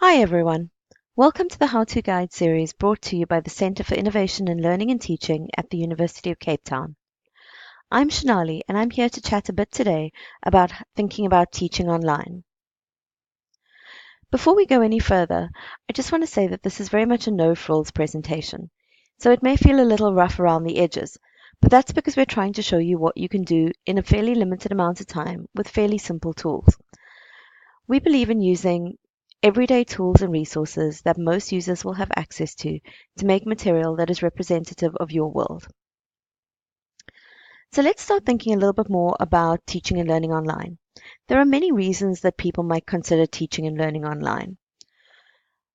Hi everyone. Welcome to the How-to Guide series brought to you by the Centre for Innovation in Learning and Teaching at the University of Cape Town. I'm Shanali and I'm here to chat a bit today about thinking about teaching online. Before we go any further, I just want to say that this is very much a no-frills presentation, so it may feel a little rough around the edges, but that's because we're trying to show you what you can do in a fairly limited amount of time with fairly simple tools. We believe in using everyday tools and resources that most users will have access to make material that is representative of your world. So let's start thinking a little bit more about teaching and learning online. There are many reasons that people might consider teaching and learning online.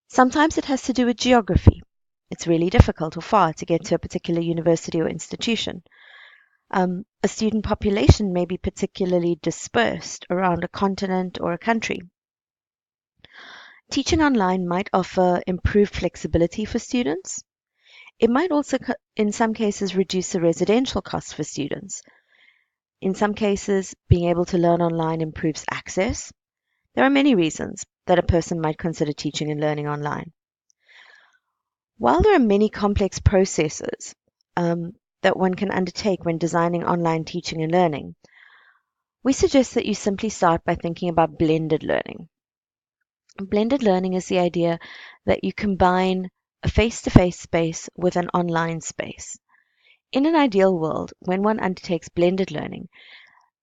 Sometimes it has to do with geography. It's really difficult or far to get to a particular university or institution. A student population may be particularly dispersed around a continent or a country. Teaching online might offer improved flexibility for students. It might also, in some cases, reduce the residential costs for students. In some cases, being able to learn online improves access. There are many reasons that a person might consider teaching and learning online. While there are many complex processes that one can undertake when designing online teaching and learning, we suggest that you simply start by thinking about blended learning. Blended learning is the idea that you combine a face-to-face space with an online space. In an ideal world, when one undertakes blended learning,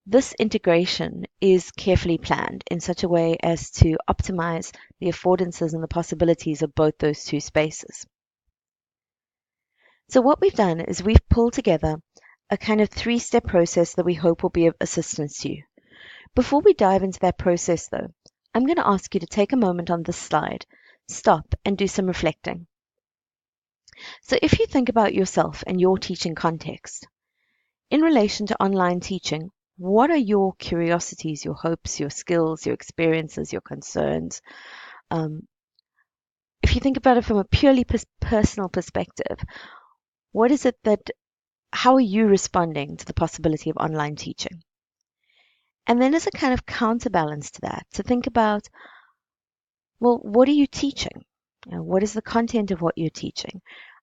this integration is carefully planned in such a way as to optimize the affordances and the possibilities of both those two spaces. So what we've done is we've pulled together a kind of three-step process that we hope will be of assistance to you. Before we dive into that process, though, I'm going to ask you to take a moment on this slide, stop, and do some reflecting. So if you think about yourself and your teaching context, in relation to online teaching, what are your curiosities, your hopes, your skills, your experiences, your concerns? If you think about it from a purely personal perspective, what is it that, how are you responding to the possibility of online teaching? And then as a kind of counterbalance to that, to think about, well, what are you teaching? What is the content of what you're teaching?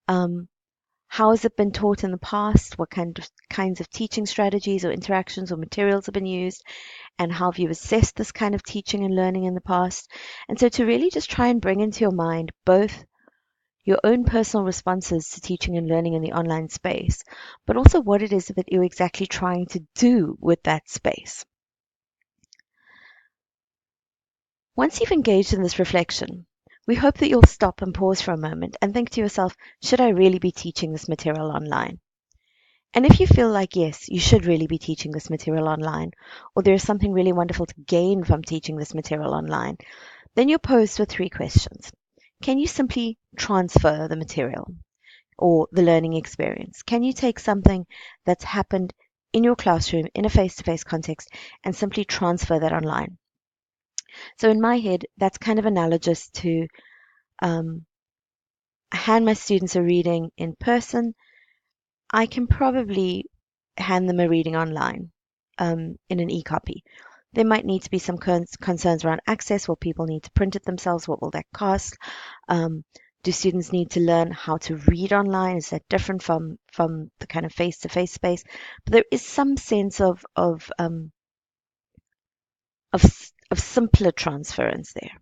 How has it been taught in the past? What kinds of teaching strategies or interactions or materials have been used? And how have you assessed this kind of teaching and learning in the past? And so to really just try and bring into your mind both your own personal responses to teaching and learning in the online space, but also what it is that you're exactly trying to do with that space. Once you've engaged in this reflection, we hope that you'll stop and pause for a moment and think to yourself, should I really be teaching this material online? And if you feel like, yes, you should really be teaching this material online, or there is something really wonderful to gain from teaching this material online, then you're posed with three questions. Can you simply transfer the material or the learning experience? Can you take something that's happened in your classroom in a face-to-face context and simply transfer that online? So in my head, that's kind of analogous to hand my students a reading in person. I can probably hand them a reading online in an e-copy. There might need to be some concerns around access. Will people need to print it themselves? What will that cost? Do students need to learn how to read online? Is that different from the kind of face-to-face space? But there is some sense of simpler transference there.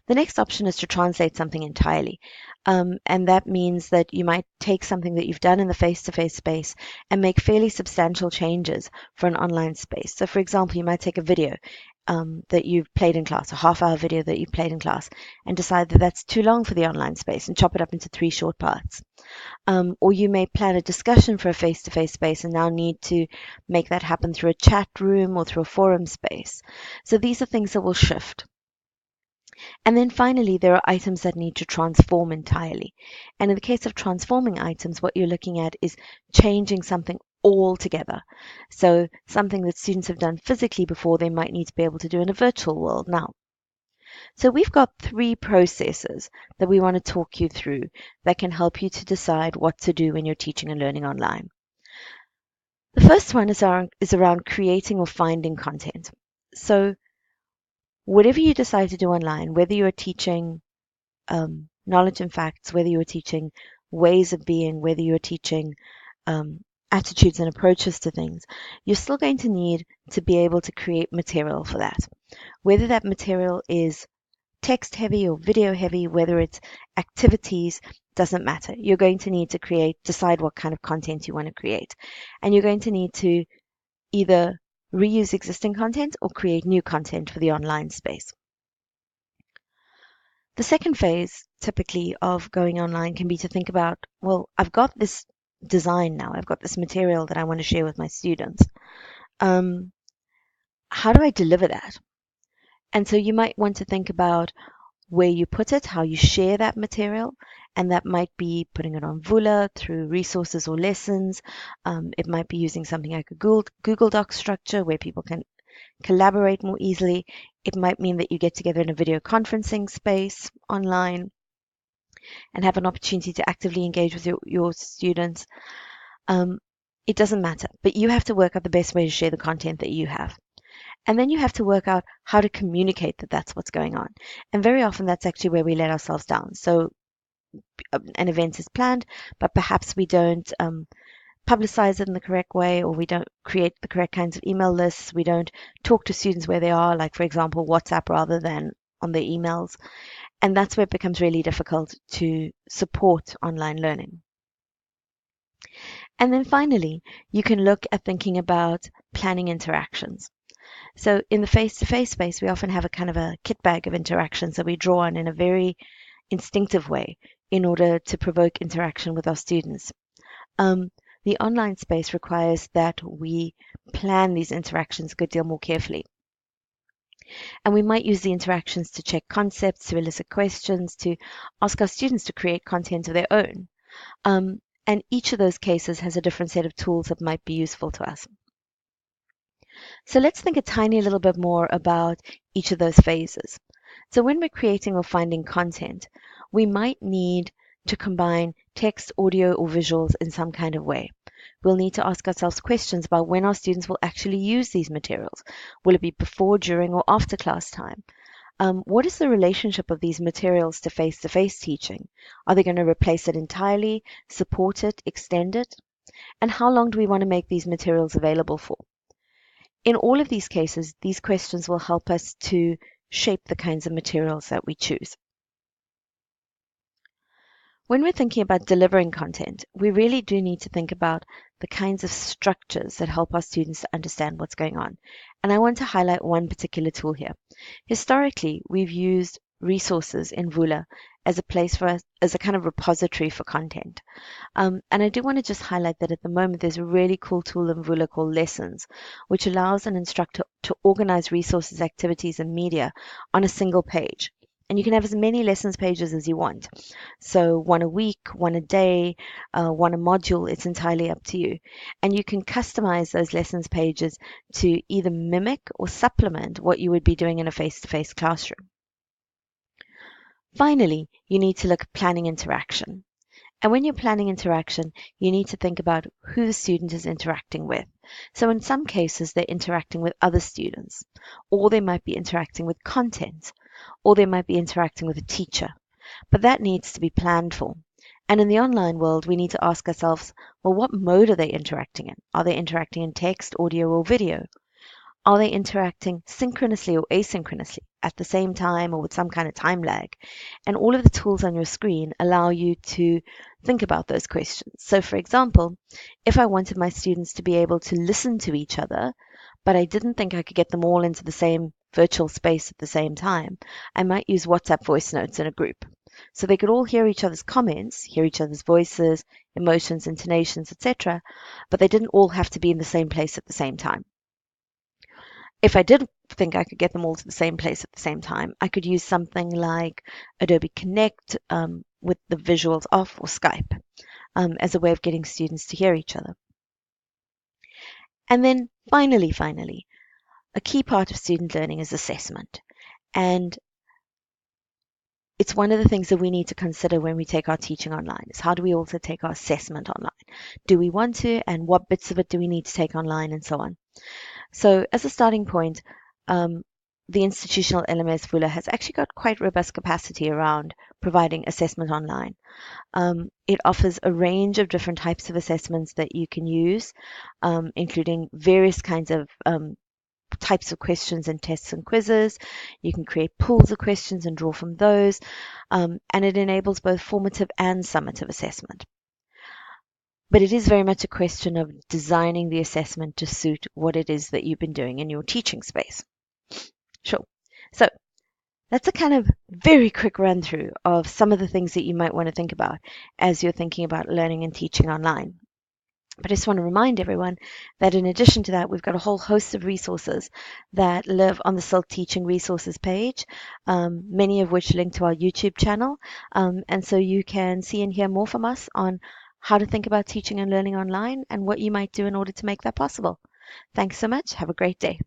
The next option is to translate something entirely. And that means that you might take something that you've done in the face-to-face space and make fairly substantial changes for an online space. So for example, you might take a video that you've played in class, a half-hour video that you've played in class, and decide that that's too long for the online space and chop it up into 3 short parts. Or you may plan a discussion for a face-to-face space and now need to make that happen through a chat room or through a forum space. So these are things that will shift. And then finally, there are items that need to transform entirely. And in the case of transforming items, what you're looking at is changing something altogether. So something that students have done physically before, they might need to be able to do in a virtual world now. So we've got 3 processes that we want to talk you through that can help you to decide what to do when you're teaching and learning online. The first one is around creating or finding content. So whatever you decide to do online, whether you're teaching knowledge and facts, whether you're teaching ways of being, whether you're teaching um, attitudes and approaches to things, you're still going to need to be able to create material for that. Whether that material is text heavy or video heavy, whether it's activities, doesn't matter. You're going to need to decide what kind of content you want to create. And you're going to need to either reuse existing content or create new content for the online space. The second phase, typically, of going online can be to think about, well, I've got this design now, I've got this material that I want to share with my students. How do I deliver that? And so you might want to think about where you put it, how you share that material, and that might be putting it on Vula through resources or lessons. It might be using something like a Google Doc structure where people can collaborate more easily. It might mean that you get together in a video conferencing space online and have an opportunity to actively engage with your students. It doesn't matter, but you have to work out the best way to share the content that you have. And then you have to work out how to communicate that that's what's going on. And very often that's actually where we let ourselves down. So an event is planned, but perhaps we don't publicize it in the correct way, or we don't create the correct kinds of email lists. We don't talk to students where they are, like, for example, WhatsApp rather than on their emails. And that's where it becomes really difficult to support online learning. And then finally, you can look at thinking about planning interactions. So in the face-to-face space, we often have a kind of a kit bag of interactions that we draw on in a very instinctive way in order to provoke interaction with our students. The online space requires that we plan these interactions a good deal more carefully. And we might use the interactions to check concepts, to elicit questions, to ask our students to create content of their own. And each of those cases has a different set of tools that might be useful to us. So let's think a tiny little bit more about each of those phases. So when we're creating or finding content, we might need to combine text, audio, or visuals in some kind of way. We'll need to ask ourselves questions about when our students will actually use these materials. Will it be before, during, or after class time? What is the relationship of these materials to face-to-face teaching? Are they going to replace it entirely, support it, extend it? And how long do we want to make these materials available for? In all of these cases, these questions will help us to shape the kinds of materials that we choose. When we're thinking about delivering content, we really do need to think about the kinds of structures that help our students to understand what's going on. And I want to highlight one particular tool here. Historically, we've used resources in Vula as a place for us, as a kind of repository for content. And I do want to just highlight that at the moment there's a really cool tool in Vula called Lessons, which allows an instructor to organize resources, activities, and media on a single page. And you can have as many lessons pages as you want. So one a week, one a day, one a module, it's entirely up to you. And you can customize those lessons pages to either mimic or supplement what you would be doing in a face-to-face classroom. Finally, you need to look at planning interaction. And when you're planning interaction, you need to think about who the student is interacting with. So in some cases, they're interacting with other students, or they might be interacting with content, or they might be interacting with a teacher. But that needs to be planned for. And in the online world, we need to ask ourselves, well, what mode are they interacting in? Are they interacting in text, audio, or video? Are they interacting synchronously or asynchronously at the same time or with some kind of time lag? And all of the tools on your screen allow you to think about those questions. So for example, if I wanted my students to be able to listen to each other, but I didn't think I could get them all into the same virtual space at the same time, I might use WhatsApp voice notes in a group. So they could all hear each other's comments, hear each other's voices, emotions, intonations, etc., but they didn't all have to be in the same place at the same time. If I did think I could get them all to the same place at the same time, I could use something like Adobe Connect with the visuals off, or Skype as a way of getting students to hear each other. And then finally, a key part of student learning is assessment. And it's one of the things that we need to consider when we take our teaching online, is how do we also take our assessment online? Do we want to, and what bits of it do we need to take online, and so on. So as a starting point, the institutional LMS Vula has actually got quite robust capacity around providing assessment online. It offers a range of different types of assessments that you can use, including various kinds of types of questions and tests and quizzes. You can create pools of questions and draw from those, and it enables both formative and summative assessment. But it is very much a question of designing the assessment to suit what it is that you've been doing in your teaching space. Sure. So that's a kind of very quick run through of some of the things that you might want to think about as you're thinking about learning and teaching online. But I just want to remind everyone that in addition to that, we've got a whole host of resources that live on the CILT Teaching Resources page, many of which link to our YouTube channel. And so you can see and hear more from us on how to think about teaching and learning online and what you might do in order to make that possible. Thanks so much. Have a great day.